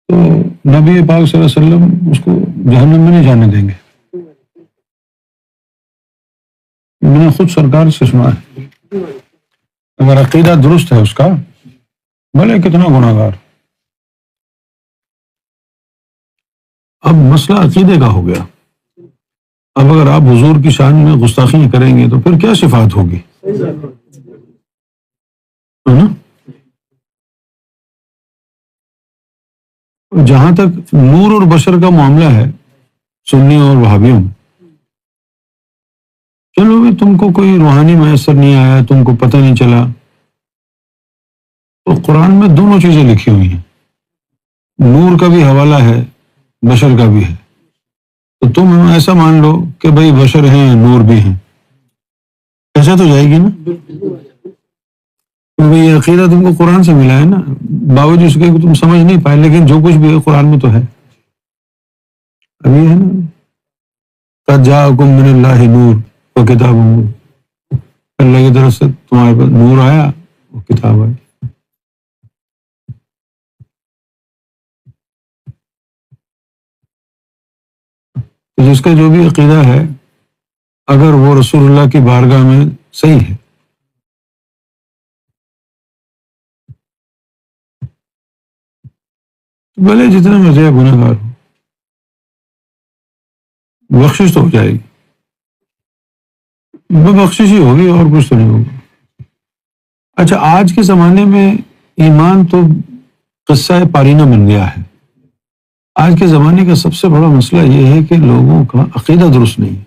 تو نبی پاک صلی اللہ علیہ وسلم اس کو جہنم میں نہیں جانے دیں گے. میں نے خود سرکار سے سنا ہے. اگر عقیدہ درست ہے اس کا، بھلے کتنا گناہ گار. اب مسئلہ عقیدے کا ہو گیا. اب اگر آپ حضور کی شان میں گستاخی کریں گے تو پھر کیا صفات ہوگی؟ ہے نا؟ جہاں تک نور اور بشر کا معاملہ ہے سنی اور وہابیوں میں، چلو بھی تم کو کوئی روحانی میسر نہیں آیا، تم کو پتہ نہیں چلا، تو قرآن میں دونوں چیزیں لکھی ہوئی ہیں. نور کا بھی حوالہ ہے، بشر کا بھی ہے. تو تم ایسا مان لو کہ بھئی بشر ہیں، نور بھی ہیں، ایسا تو جائے گی نا. تو یہ عقیدہ تم کو قرآن سے ملا ہے نا، باوجود اس کے تم سمجھ نہیں پائے، لیکن جو کچھ بھی ہے قرآن میں تو ہے. ابھی ہے نا، قد جاءکم من اللہ نور و کتاب مبین، اللہ کی طرف سے تمہارے پاس نور آیا اور کتاب آئی. تو جس کا جو بھی عقیدہ ہے، اگر وہ رسول اللہ کی بارگاہ میں صحیح ہے، تو بھلے جتنا مرضی گناہ گار ہو، بخشش تو ہو جائے گی. بخشش ہی ہوگی اور کچھ تو نہیں ہوگا. اچھا، آج کے زمانے میں ایمان تو قصہ پارینہ بن گیا ہے. آج کے زمانے کا سب سے بڑا مسئلہ یہ ہے کہ لوگوں کا عقیدہ درست نہیں ہے.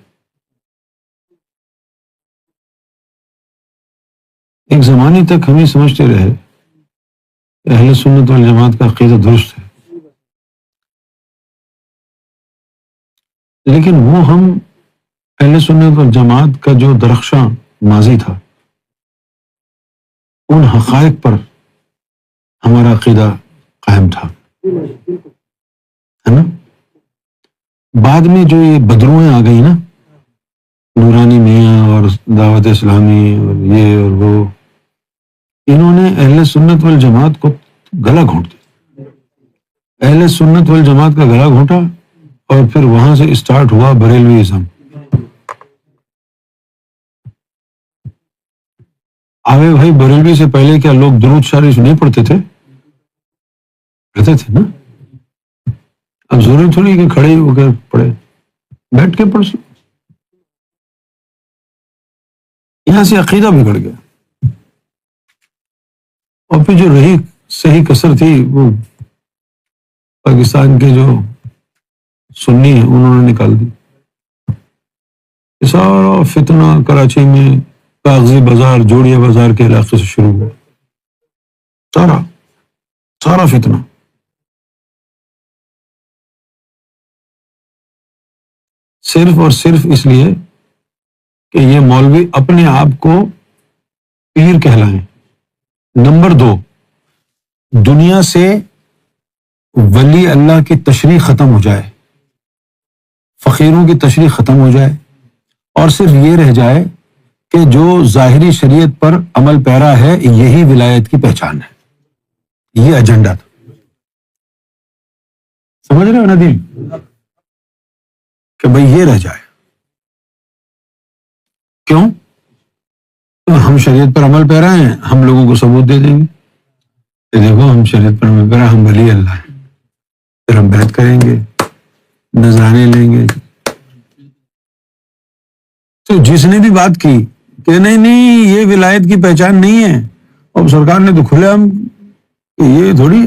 ایک زمانے تک ہم یہ سمجھتے رہے کہ اہل سنت والجماعت کا عقیدہ درست ہے، لیکن وہ ہم اہل سنت والجماعت کا جو درخشاں ماضی تھا، ان حقائق پر ہمارا عقیدہ قائم تھا، ہے نا. بعد میں جو یہ بدروئیں آ گئی نا، نورانی میاں اور دعوت اسلامی اور یہ اور وہ، انہوں نے اہل سنت والجماعت کو گلا گھونٹ دیا. اہل سنت والجماعت کا گلا گھونٹا اور پھر وہاں سے اسٹارٹ ہوا بریلویزم. آوے بھائی، بریلوی سے پہلے کیا لوگ درود شریف نہیں پڑھتے تھے؟ پڑھتے تھے نا. اب ضروری تھوڑی کہ کھڑے ہو کر پڑھے، بیٹھ کے پڑھ سکتے. یہاں سے عقیدہ بگڑ گیا. اور پھر جو رہی صحیح کسر تھی، وہ پاکستان کے جو سنی ہیں انہوں نے نکال دی. سارا فتنہ کراچی میں کاغذی بازار، جوڑیہ بازار کے علاقے سے شروع ہوا. سارا فتنہ. صرف اور صرف اس لیے کہ یہ مولوی اپنے آپ کو پیر کہلائیں. نمبر 2، دنیا سے ولی اللہ کی تشریح ختم ہو جائے، فقیروں کی تشریح ختم ہو جائے، اور صرف یہ رہ جائے کہ جو ظاہری شریعت پر عمل پیرا ہے یہی ولایت کی پہچان ہے. یہ ایجنڈا تھا. سمجھ رہے ہو ندیم؟ کہ بھئی یہ رہ جائے. کیوں؟ ہم شریعت پر عمل پیرا ہیں، ہم لوگوں کو ثبوت دے دیں گے کہ دیکھو ہم شریعت پر عمل پیرا، ہم ولی اللہ ہیں. پھر ہم بیعت کریں گے، نذرانے لیں گے. تو جس نے بھی بات کی کہ نہیں یہ ولایت کی پہچان نہیں ہے، اور سرکار نے تو کھلے ہم کہ یہ تھوڑی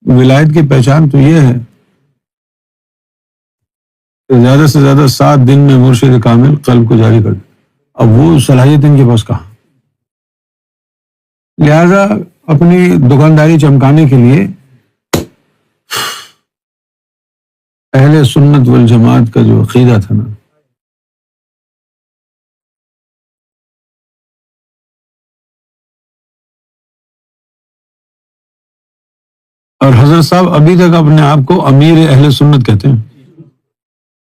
ولایت کی پہچان تو یہ ہے کہ زیادہ سے زیادہ 7 دن میں مرشد کامل قلب کو جاری کر دے. اب وہ صلاحیت ان کے پاس کہاں؟ لہذا اپنی دکانداری چمکانے کے لیے اہل سنت والجماعت کا جو عقیدہ تھا نا، اور حضرت صاحب ابھی تک اپنے آپ کو امیر اہل سنت کہتے ہیں.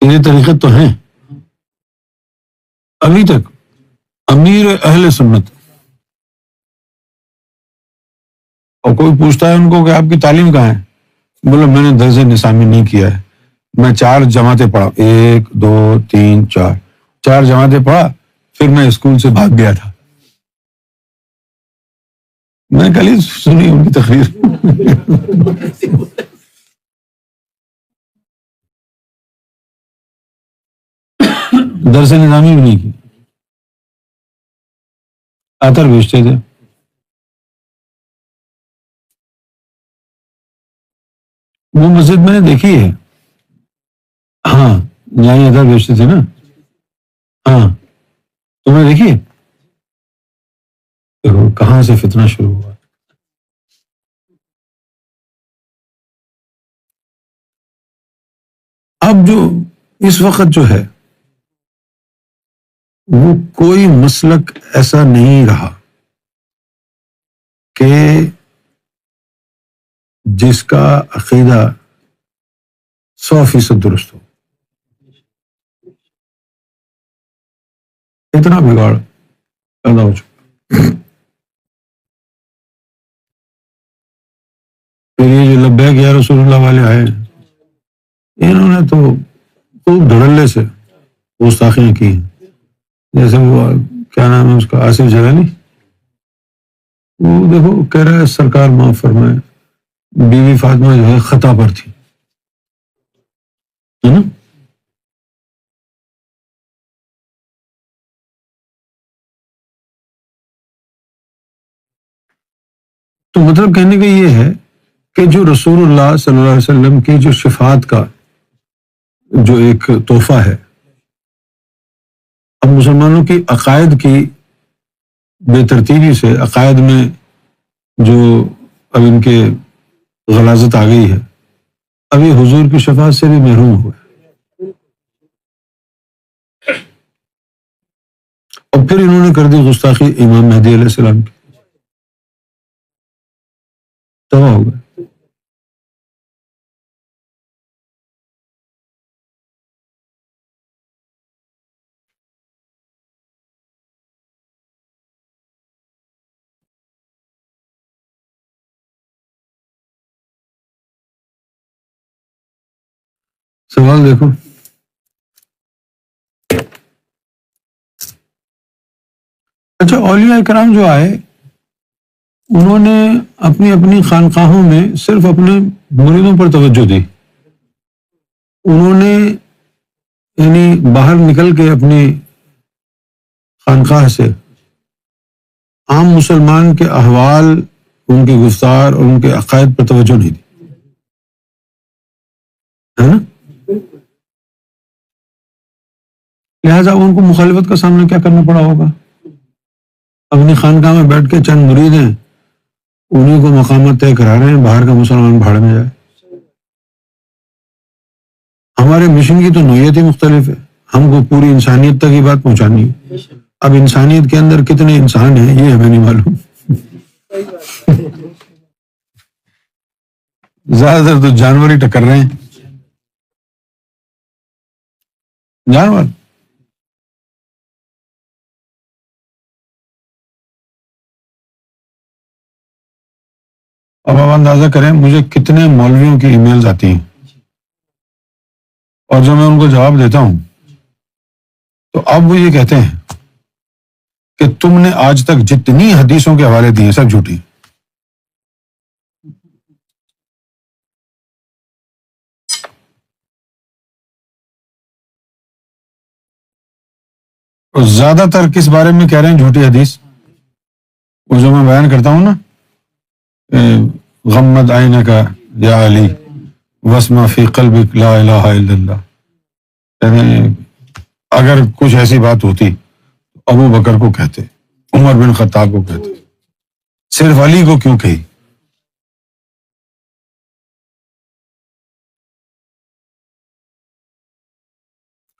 یہ طریقت تو ہیں ابھی تک امیر اہل سنت. اور کوئی پوچھتا ہے ان کو کہ آپ کی تعلیم کہاں ہے، بولے میں نے درس نظامی نہیں کیا ہے، میں 4 جماعتیں پڑھا، 1 2 3 4 جماعتیں پڑھا، پھر میں اسکول سے بھاگ گیا تھا۔ میں کل ہی سنی ان کی تقریر۔ درس نظامی بھی نہیں کی، عطر بیچتے تھے۔ وہ مسجد میں نے دیکھی ہے، ہاں یہاں عطر بیچتے تھے نا، ہاں تم نے دیکھی ہے؟ دیکھو کہاں سے فتنہ شروع ہوا۔ اب جو اس وقت جو ہے وہ کوئی مسلک ایسا نہیں رہا کہ جس کا عقیدہ 100% درست ہو۔ اتنا بگاڑ پیدا ہو چکا۔ پھر یہ جو لبیک یا رسول اللہ والے آئے، انہوں نے تو خوب دھڑلے سے گستاخیاں کی ہیں۔ جیسے وہ کیا نام ہے اس کا، آصف جلالی، وہ دیکھو کہہ رہا ہے سرکار معاف فرمائے، بیوی فاطمہ جو ہے خطا پر تھی، ہے نا؟ تو مطلب کہنے کا یہ ہے کہ جو رسول اللہ صلی اللہ علیہ وسلم کی جو شفاعت کا جو ایک تحفہ ہے، اب مسلمانوں کی عقائد کی بے ترتیبی سے، عقائد میں جو اب ان کے غلاظت آ گئی ہے، اب یہ حضور کی شفاعت سے بھی محروم ہوئے، اور پھر انہوں نے کر دی گستاخی امام مہدی علیہ السلام کی، تباہ ہو گئے۔ سوال دیکھو، اچھا اولیاء کرام جو آئے، انہوں نے اپنی اپنی خانقاہوں میں صرف اپنے مریدوں پر توجہ دی، انہوں نے یعنی باہر نکل کے اپنی خانقاہ سے عام مسلمان کے احوال، ان کی گفتار اور ان کے عقائد پر توجہ نہیں دی، ہے نا؟ لہٰذا ان کو مخالفت کا سامنا کیا کرنا پڑا ہوگا؟ اپنی خانقاہ میں بیٹھ کے چند مرید ہیں، انہیں کو مقامات طے کرا رہے ہیں، باہر کا مسلمان بھاڑ میں جائے۔ ہمارے مشن کی تو نوعیت ہی مختلف ہے، ہم کو پوری انسانیت تک یہ بات پہنچانی ہے۔ اب انسانیت کے اندر کتنے انسان ہیں یہ ہمیں نہیں معلوم، زیادہ تر تو جانور ہی ٹکر رہے ہیں، جانور۔ اب آپ اندازہ کریں مجھے کتنے مولویوں کی ای میلز آتی ہیں، اور جب میں ان کو جواب دیتا ہوں تو اب وہ یہ کہتے ہیں کہ تم نے آج تک جتنی حدیثوں کے حوالے دیے سب جھوٹی، اور زیادہ تر کس بارے میں کہہ رہے ہیں جھوٹی حدیث؟ وہ جو میں بیان کرتا ہوں نا، غمد آئینہ کا یا علی وسما فی قلبک لا الہ الا اللہ، کہتے ہیں اگر کچھ ایسی بات ہوتی ابو بکر کو کہتے، عمر بن خطاب کو کہتے، صرف علی کو کیوں کہی؟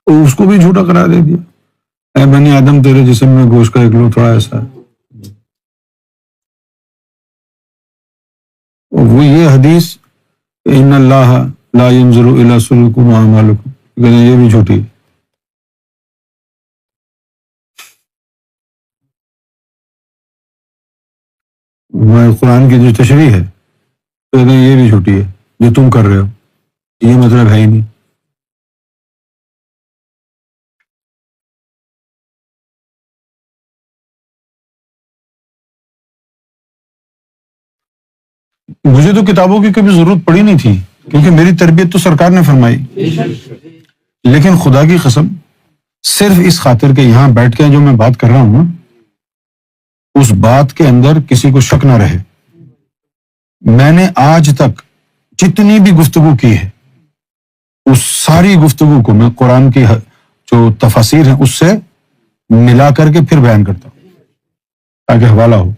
اس کو بھی جھوٹا قرار دے دیا، اے بنی آدم تیرے جسم میں گوشت کا ایک لوتھڑا ایسا ہے۔ اور وہ یہ حدیث ان اللہ لا ينظر الی صورکم واعمالکم، کہتے ہیں یہ بھی جھوٹی ہے۔ میں قرآن کی جو تشریح ہے تو یہ بھی جھوٹی ہے جو تم کر رہے ہو، یہ مطلب ہے ہی نہیں۔ مجھے تو کتابوں کی کبھی ضرورت پڑی نہیں تھی، کیونکہ میری تربیت تو سرکار نے فرمائی، لیکن خدا کی قسم صرف اس خاطر کہ یہاں بیٹھ کے جو میں بات کر رہا ہوں نا، اس بات کے اندر کسی کو شک نہ رہے، میں نے آج تک جتنی بھی گفتگو کی ہے اس ساری گفتگو کو میں قرآن کی جو تفاسیر ہیں اس سے ملا کر کے پھر بیان کرتا ہوں تاکہ حوالہ ہو۔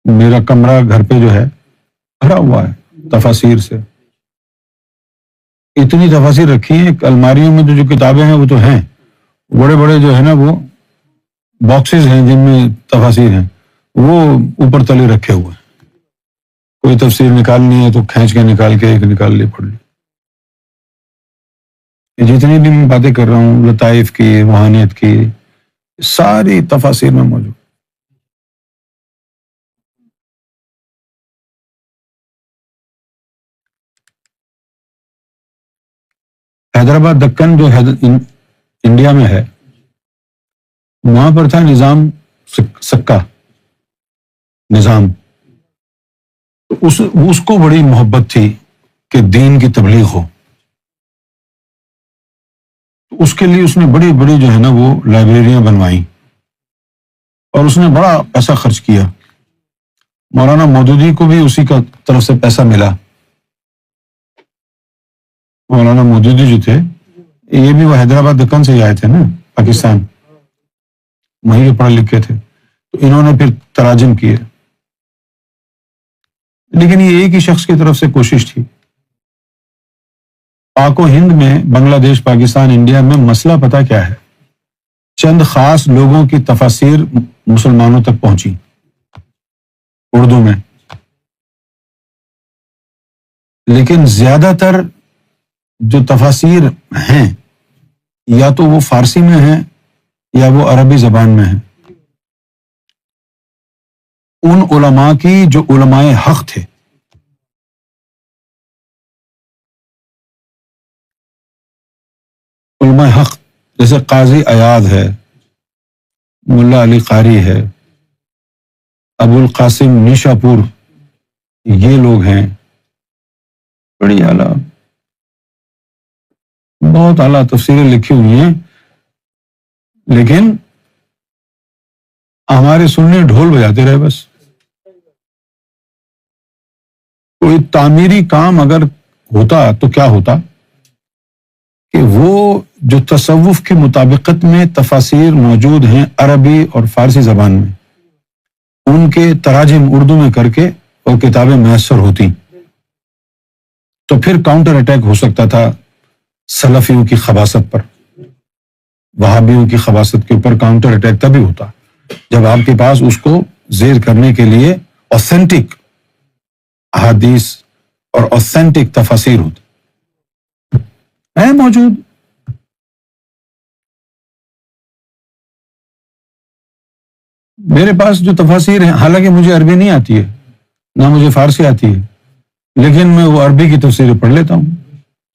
میرا کمرہ گھر پہ جو ہے بھرا ہوا ہے تفاسیر سے، اتنی تفاسیر رکھی ہیں، الماریوں میں تو جو کتابیں ہیں وہ تو ہیں، بڑے بڑے جو ہے نا وہ باکسز ہیں جن میں تفاسیر ہیں، وہ اوپر تلے رکھے ہوئے ہیں، کوئی تفسیر نکالنی ہے تو کھینچ کے نکال کے ایک نکال لی پڑھ لی۔ جتنی بھی میں باتیں کر رہا ہوں لطائف کی، روحانیت کی، ساری تفاسیر میں موجود۔ حیدرآباد دکن جو انڈیا میں ہے، وہاں پر تھا نظام سکہ نظام، اس کو بڑی محبت تھی کہ دین کی تبلیغ ہو، اس کے لیے اس نے بڑی بڑی جو ہے نا وہ لائبریریاں بنوائیں اور اس نے بڑا پیسہ خرچ کیا۔ مولانا مودودی کو بھی اسی کا طرف سے پیسہ ملا۔ مولانا مودودی جو تھے یہ بھی وہ حیدرآباد دکن سے ہی آئے تھے نا پاکستان، وہیں کے پڑھے لکھے تھے، تو انہوں نے پھر تراجم کیے، لیکن یہ ایک ہی شخص کی طرف سے کوشش تھی۔ پاک و ہند میں، بنگلہ دیش، پاکستان، انڈیا میں مسئلہ پتہ کیا ہے؟ چند خاص لوگوں کی تفاسیر مسلمانوں تک پہنچی اردو میں، لیکن زیادہ تر جو تفاسیر ہیں یا تو وہ فارسی میں ہیں یا وہ عربی زبان میں ہیں۔ ان علماء کی جو علماء حق تھے، علماء حق جیسے قاضی ایاز ہے، ملا علی قاری ہے، ابو القاسم نیشاپور، یہ لوگ ہیں بڑی اعلیٰ، بہت اعلیٰ تفسیریں لکھی ہوئی ہیں، لیکن ہمارے سننے ڈھول بجاتے رہے بس۔ کوئی تعمیری کام اگر ہوتا تو کیا ہوتا کہ وہ جو تصوف کی مطابقت میں تفاسیر موجود ہیں عربی اور فارسی زبان میں، ان کے تراجم اردو میں کر کے وہ کتابیں میسر ہوتی تو پھر کاؤنٹر اٹیک ہو سکتا تھا سلفیوں کی خباثت پر، وہابیوں کی خباثت کے اوپر کاؤنٹر اٹیک تبھی ہوتا جب آپ کے پاس اس کو زیر کرنے کے لیے اوتھینٹک احادیث اور اوتھینٹک تفاسیر ہوتی ہے موجود۔ میرے پاس جو تفاسیر ہیں، حالانکہ مجھے عربی نہیں آتی ہے نہ مجھے فارسی آتی ہے، لیکن میں وہ عربی کی تفسیریں پڑھ لیتا ہوں،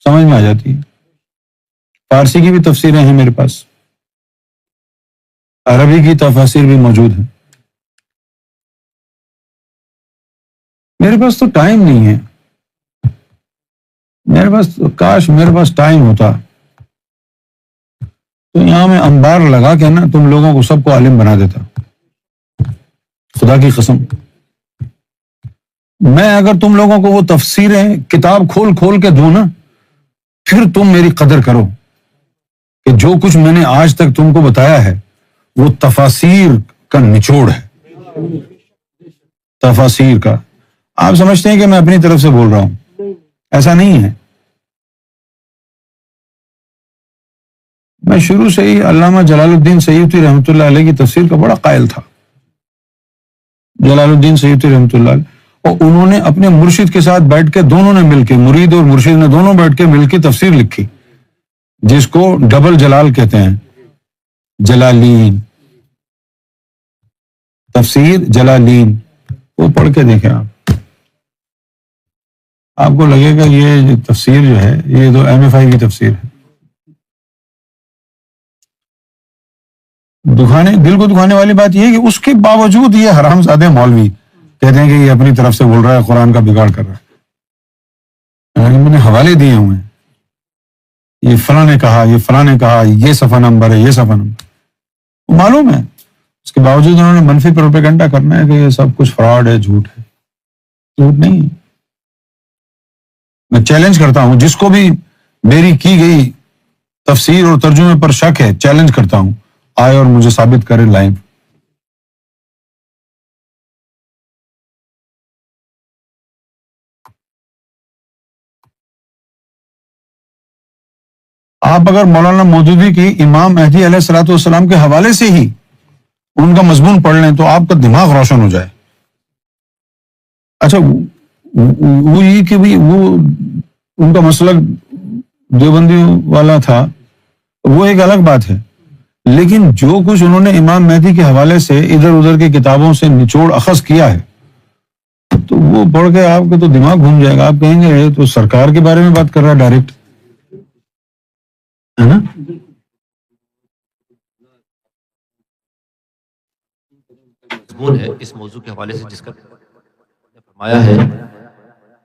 سمجھ میں آ جاتی ہے۔ فارسی کی بھی تفسیریں ہیں میرے پاس، عربی کی تفاسیر بھی موجود ہیں۔ میرے پاس تو ٹائم نہیں ہے، میرے پاس کاش میرے پاس ٹائم ہوتا تو یہاں میں انبار لگا کے نا تم لوگوں کو سب کو عالم بنا دیتا، خدا کی قسم۔ میں اگر تم لوگوں کو وہ تفسیریں کتاب کھول کھول کے دوں نا، پھر تم میری قدر کرو کہ جو کچھ میں نے آج تک تم کو بتایا ہے وہ تفاسیر کا نچوڑ ہے، تفاسیر کا۔ آپ سمجھتے ہیں کہ میں اپنی طرف سے بول رہا ہوں، ایسا نہیں ہے۔ میں شروع سے ہی علامہ جلال الدین سیوطی رحمۃ اللہ علیہ کی تفسیر کا بڑا قائل تھا، جلال الدین سیوطی رحمۃ اللہ علیہ، اور انہوں نے اپنے مرشد کے ساتھ بیٹھ کے، دونوں نے مل کے، مرید اور مرشد نے دونوں بیٹھ کے مل کے تفسیر لکھی، جس کو ڈبل جلال کہتے ہیں، جلالین، تفسیر جلالین، وہ پڑھ کے دیکھیں آپ کو لگے گا یہ جو تفسیر جو ہے یہ تو ایم ایف آئی کی تفسیر ہے. دل کو دکھانے والی بات یہ ہے کہ اس کے باوجود یہ حرام زادے مولوی کہتے ہیں کہ یہ اپنی طرف سے بول رہا ہے، قرآن کا بگاڑ کر رہا ہے. میں نے حوالے دیے ہوئے ہیں، یہ فلاں نے کہا، یہ فلاں نے کہا، یہ صفحہ نمبر ہے، یہ صفحہ نمبر، معلوم ہے. اس کے باوجود انہوں نے منفی پروپیگنڈا کرنا ہے کہ یہ سب کچھ فراڈ ہے، جھوٹ ہے. جھوٹ نہیں ہے. میں چیلنج کرتا ہوں جس کو بھی میری کی گئی تفسیر اور ترجمے پر شک ہے، چیلنج کرتا ہوں، آئے اور مجھے ثابت کرے لائیو. آپ اگر مولانا مودودی کی امام مہدی علیہ الصلوۃ والسلام کے حوالے سے ہی ان کا مضمون پڑھ لیں تو آپ کا دماغ روشن ہو جائے. اچھا وہ یہ کہ بھی وہ ان کا مسلک دیوبندی والا تھا، وہ ایک الگ بات ہے، لیکن جو کچھ انہوں نے امام مہدی کے حوالے سے ادھر ادھر کی کتابوں سے نچوڑ اخذ کیا ہے تو وہ پڑھ کے آپ کا تو دماغ گھوم جائے گا. آپ کہیں گے یہ تو سرکار کے بارے میں بات کر رہا ہے ڈائریکٹ، ہے نا. مضمون ہے اس موضوع کے حوالے سے جس کا فرمایا ہے،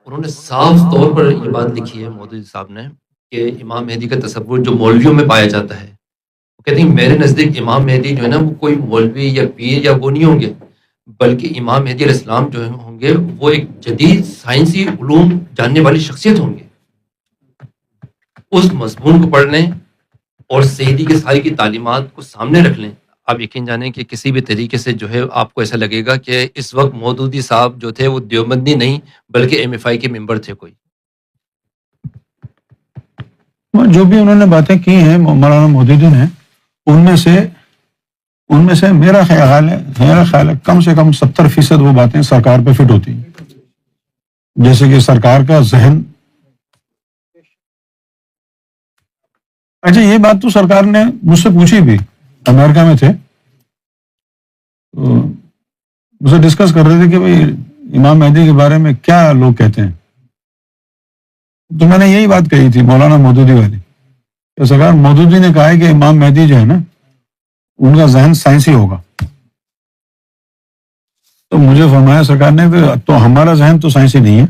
انہوں نے صاف طور پر یہ بات لکھی ہے مودودی صاحب نے کہ امام مہدی کا تصور جو مولویوں میں پایا جاتا ہے، وہ کہتے ہیں میرے نزدیک امام مہدی جو ہے نا وہ کوئی مولوی یا پیر یا وہ نہیں ہوں گے، بلکہ امام مہدی علیہ السلام جو ہوں گے وہ ایک جدید سائنسی علوم جاننے والی شخصیت ہوں گے. اس مضمون کو پڑھ لیں اور سیدی کے سائے کی تعلیمات کو سامنے رکھ لیں، آپ یقین جانیں کہ کسی بھی طریقے سے جو ہے آپ کو ایسا لگے گا کہ اس وقت مودودی صاحب جو تھے وہ دیوبندی نہیں بلکہ ایم ایف آئی کے ممبر تھے. کوئی جو بھی انہوں نے باتیں کی ہیں مولانا مودودی نے، ان میں سے میرا خیال ہے کم سے کم 70% وہ باتیں سرکار پہ فٹ ہوتی ہیں. جیسے کہ سرکار کا ذہن، اچھا یہ بات تو سرکار نے مجھ سے پوچھی بھی، امریکہ میں تھے، مجھ سے ڈسکس کر رہے تھے کہ بھائی امام مہدی کے بارے میں کیا لوگ کہتے ہیں. تو میں نے یہی بات کہی تھی مولانا مودودی والی، تو سرکار مودودی نے کہا ہے کہ امام مہدی جو ہے نا ان کا ذہن سائنسی ہوگا. تو مجھے فرمایا سرکار نے تو ہمارا ذہن تو سائنسی نہیں ہے.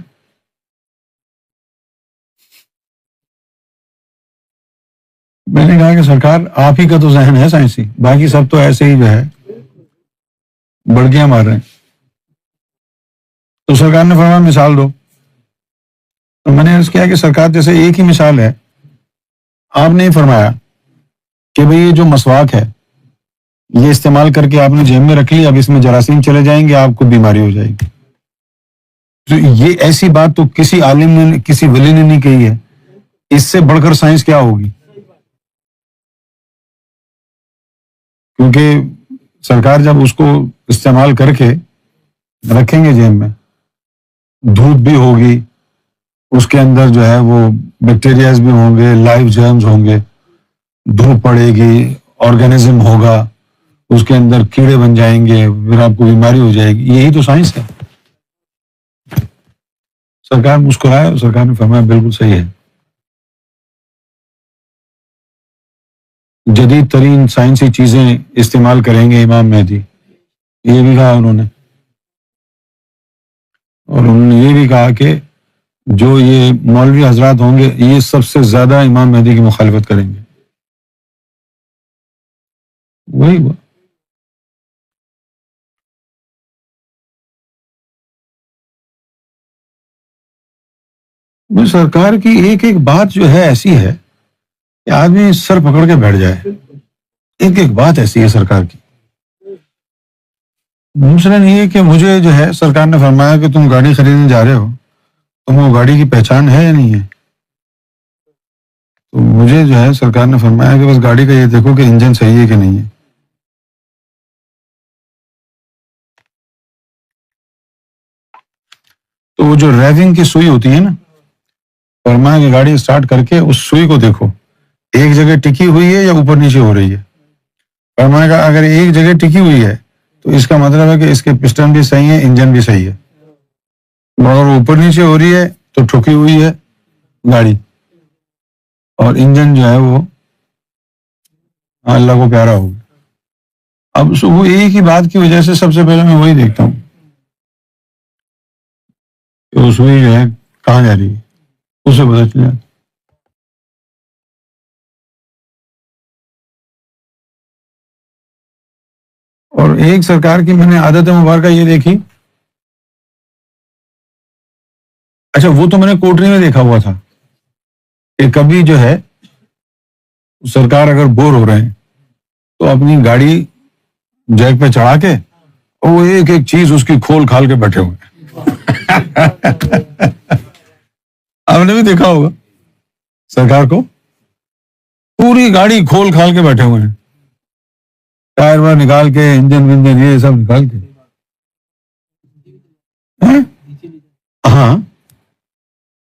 میں نے کہا کہ سرکار آپ ہی کا تو ذہن ہے سائنسی، باقی سب تو ایسے ہی جو ہے بڑکیاں مار رہے ہیں. تو سرکار نے فرمایا مثال دو. تو میں نے عرض کیا کہ سرکار جیسے ایک ہی مثال ہے، آپ نے فرمایا کہ بھئی یہ جو مسواک ہے یہ استعمال کر کے آپ نے جیب میں رکھ لی، اب اس میں جراثیم چلے جائیں گے، آپ کو بیماری ہو جائے گی. تو یہ ایسی بات تو کسی عالم نے، کسی ولی نے نہیں کہی ہے. اس سے بڑھ کر سائنس کیا ہوگی؟ کیونکہ سرکار جب اس کو استعمال کر کے رکھیں گے جیب میں، دھوپ بھی ہوگی، اس کے اندر جو ہے وہ بیکٹیریاز بھی ہوں گے، لائیو جرمز ہوں گے، دھوپ پڑے گی، آرگینزم ہوگا، اس کے اندر کیڑے بن جائیں گے، پھر آپ کو بیماری ہو جائے گی. یہی تو سائنس ہے. سرکار مسکرائے، سرکار نے فرمایا بالکل صحیح ہے. جدید ترین سائنسی چیزیں استعمال کریں گے امام مہدی، یہ بھی کہا انہوں نے. اور انہوں نے یہ بھی کہا کہ جو یہ مولوی حضرات ہوں گے یہ سب سے زیادہ امام مہدی کی مخالفت کریں گے. وہی ہوا. سرکار کی ایک ایک بات جو ہے ایسی ہے کہ آدمی سر پکڑ کے بیٹھ جائے. ایک ایک بات ایسی ہے سرکار کی. دوسرا یہ کہ مجھے جو ہے سرکار نے فرمایا کہ تم گاڑی خریدنے جا رہے ہو، تمہیں وہ گاڑی کی پہچان ہے یا نہیں ہے؟ تو مجھے جو ہے سرکار نے فرمایا کہ بس گاڑی کا یہ دیکھو کہ انجن صحیح ہے کہ نہیں ہے. تو وہ جو ریونگ کی سوئی ہوتی ہے نا، فرمایا کہ گاڑی اسٹارٹ کر کے اس سوئی کو دیکھو ایک جگہ ٹکی ہوئی ہے یا اوپر نیچے ہو رہی ہے. اور میں نے کہا اگر ایک جگہ ٹکی ہوئی ہے تو اس کا مطلب ہے کہ اس کے پسٹن بھی صحیح ہے، انجن بھی صحیح ہے، مگر اوپر نیچے ہو رہی ہے تو ٹھکی ہوئی ہے گاڑی، اور انجن جو ہے وہ اللہ کو پیارا ہوگا۔ اب وہ ایک ہی بات کی وجہ سے سب سے پہلے میں وہی دیکھتا ہوں کہ وہ سوئی جو ہے کہاں جا رہی ہے، اسے پتہ چل جاتا۔ اور ایک سرکار کی میں نے عادت مبارکہ یہ دیکھی، اچھا وہ تو میں نے کوٹری میں دیکھا ہوا تھا کہ کبھی جو ہے سرکار اگر بور ہو رہے ہیں تو اپنی گاڑی جیک پہ چڑھا کے وہ ایک ایک چیز اس کی کھول کھال کے بیٹھے ہوئے آپ نے بھی دیکھا ہوگا سرکار کو، پوری گاڑی کھول کھال کے بیٹھے ہوئے ہیں، ٹائر وائر نکال کے، انجن ونجن یہ سب نکال کے۔ ہاں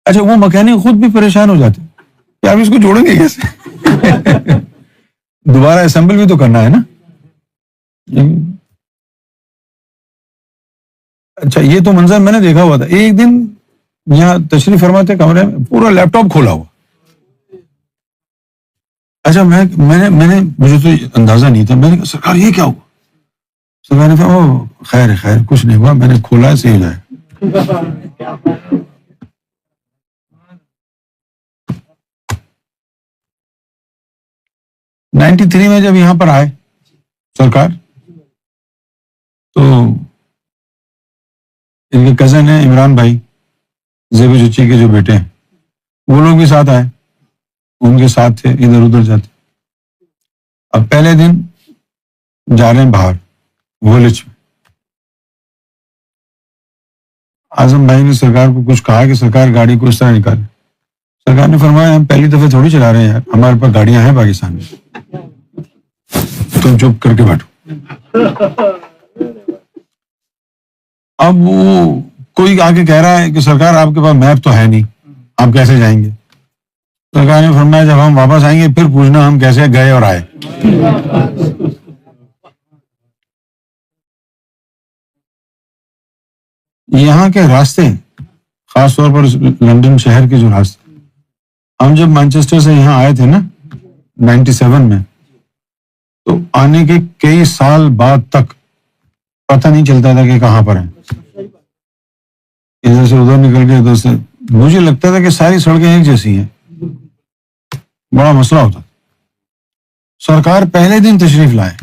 اچھا وہ مکینک خود بھی پریشان ہو جاتے کہ آپ اس کو جوڑیں گے کیسے؟ دوبارہ اسمبل بھی تو کرنا ہے نا۔ اچھا یہ تو منظر میں نے دیکھا ہوا تھا، ایک دن یہاں تشریف فرماتے کمرے میں پورا لیپ ٹاپ کھولا ہوا۔ اچھا میں نے مجھے تو اندازہ نہیں تھا، میں نے کہا سرکار یہ کیا ہوا؟ سرکار نے کہا او خیر ہے خیر، کچھ نہیں ہوا، میں نے کھولا ہے صحیح جائے۔ نائنٹی تھری میں جب یہاں پر آئے سرکار تو ان کے کزن ہیں عمران بھائی، زیب چچی کے جو بیٹے ہیں، وہ لوگ بھی ساتھ آئے، ان کے ساتھ تھے، ادھر ادھر جاتے۔ اب پہلے دن جا رہے ہیں باہر وولچ میں، اعظم بھائی نے سرکار کو کچھ کہا کہ سرکار گاڑی کو اس طرح نکالے۔ سرکار نے فرمایا ہم پہلی دفعہ تھوڑی چلا رہے ہیں یار، ہمارے پاس گاڑیاں ہیں پاکستان میں، تم چپ کر کے بیٹھو۔ اب وہ کوئی آگے کہہ رہا ہے کہ سرکار آپ کے پاس میپ تو ہے نہیں، آپ کیسے جائیں گے؟ سرکار نے فرمایا جب ہم واپس آئیں گے پھر پوچھنا ہم کیسے گئے اور آئے۔ یہاں کے راستے، خاص طور پر لندن شہر کے جو راستے، ہم جب مانچسٹر سے یہاں آئے تھے نا 97 میں، تو آنے کے کئی سال بعد تک پتہ نہیں چلتا تھا کہ کہاں پر ہیں، ادھر سے ادھر نکل کے ادھر سے، مجھے لگتا تھا کہ ساری سڑکیں ایک جیسی ہیں، بڑا مسئلہ ہوتا۔ سرکار پہلے دن تشریف لائے۔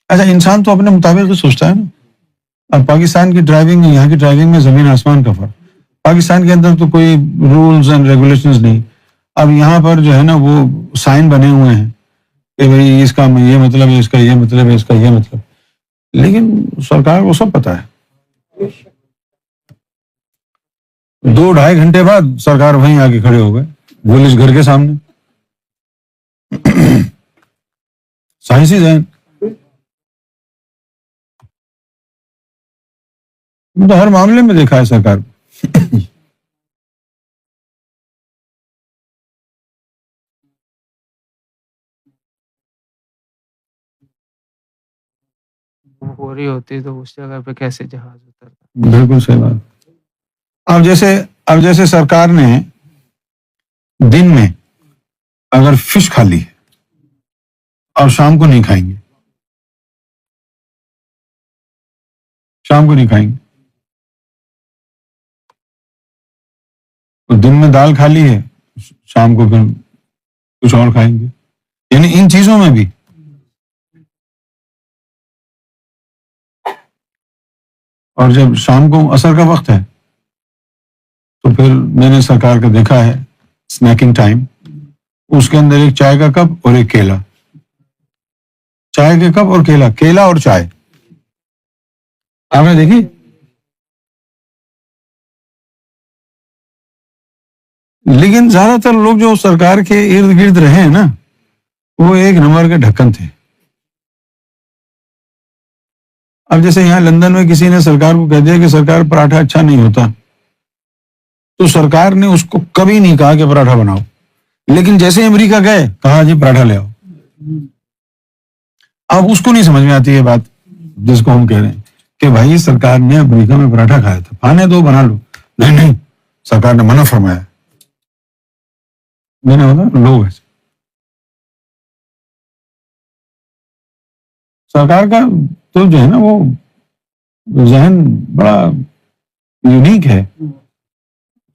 اچھا انسان تو اپنے مطابق ہی سوچتا ہے نا، اب پاکستان کی ڈرائیونگ یہاں کی ڈرائیونگ میں زمین آسمان کا فرق۔ پاکستان کے اندر تو کوئی رولز اینڈ ریگولیشنز نہیں، اب یہاں پر جو ہے نا وہ سائن بنے ہوئے ہیں کہ بھئی اس کا یہ مطلب ہے، اس کا یہ مطلب ہے، اس کا یہ مطلب، لیکن سرکار کو سب پتہ ہے۔ 2-2.5 گھنٹے بعد سرکار وہیں آ کے کھڑے ہو گئے پولیس گھر کے سامنے۔ سائنسی ذہن تو ہر معاملے میں دیکھا ہے سرکار کو۔ ہو رہی ہوتی تو اس جگہ پہ کیسے جہاز اترتا؟ بالکل صحیح بات۔ اب جیسے سرکار نے دن میں اگر فش کھا لی اور شام کو نہیں کھائیں گے، شام کو نہیں کھائیں گے، دن میں دال کھا لی ہے، شام کو پھر کچھ اور کھائیں گے، یعنی ان چیزوں میں بھی۔ اور جب شام کو عصر کا وقت ہے تو پھر میں نے سرکار کا دیکھا ہے اسنیکنگ ٹائم، اس کے اندر ایک چائے کا کپ اور ایک کیلا، چائے کے کپ اور کیلا اور چائے، آپ نے دیکھی؟ لیکن زیادہ تر لوگ جو سرکار کے ارد گرد رہے ہیں نا وہ ایک نمبر کے ڈھکن تھے۔ اب جیسے یہاں لندن میں کسی نے سرکار کو کہہ دیا کہ سرکار پراٹھا اچھا نہیں ہوتا، تو سرکار نے اس کو کبھی نہیں کہا کہ پراٹھا بناؤ، لیکن جیسے امریکہ گئے کہا جی پراٹھا لے آؤ. اب اس کو نہیں سمجھ میں آتی یہ بات جس کو ہم کہہ رہے ہیں کہ بھائی سرکار نے امریکہ میں پراٹھا کھایا تھا, کھانے دو, بنا لو. نہیں, سرکار نے منع فرمایا. میں نے بولا لوگ ایسے سرکار کا تو جو ہے نا وہ ذہن بڑا یونیک ہے.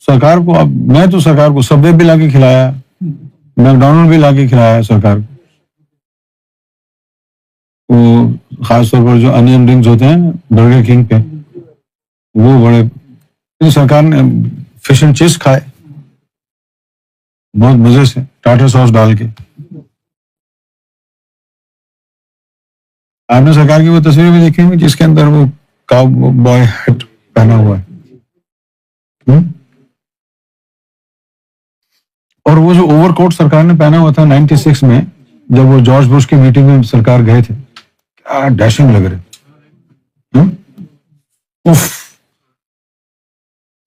سرکار کو اب میں تو سرکار کو سب وے بھی لا کے کھلایا, میکڈونلڈ بھی لا کے کھلایا سرکار کو. وہ خاص طور پر جو انین رنگز ہوتے ہیں برگر کنگ پہ, وہ بڑے سرکار نے فش اینڈ چپس کھائے بہت مزے سے ٹاٹا سوس ڈال کے. آپ نے سرکار کی وہ تصویر بھی دیکھی ہوگی جس کے اندر وہ کاؤ بوائے ہیٹ پہنا ہوا ہے, اور وہ جو اوور کوٹ سرکار نے پہنا ہوا تھا 96 میں جب وہ جارج بش کی میٹنگ میں سرکار گئے تھے, کیا ڈیشنگ لگ رہے.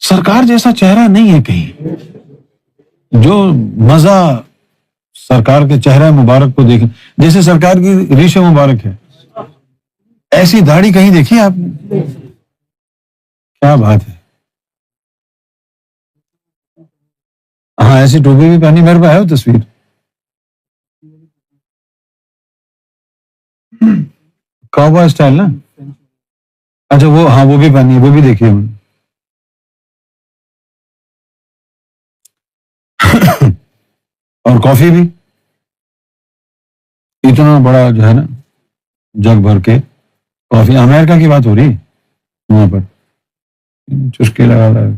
سرکار جیسا چہرہ نہیں ہے کہیں. جو مزہ سرکار کے چہرہ مبارک کو دیکھیں, جیسے سرکار کی ریش مبارک ہے, ایسی داڑھی کہیں دیکھی آپ نے؟ کیا بات ہے. ہاں ایسی ٹوپی بھی پہنی, میرے پاس ہے وہ تصویر. کاؤبوائے اسٹائل نا. اچھا وہ, ہاں وہ بھی پہنی ہے, وہ بھی دیکھی ہے میں نے. اور کافی بھی اتنا بڑا جو ہے نا جگ بھر کے کافی. امریکہ کی بات ہو رہی وہاں پر, چسکے لگا رہا ہے.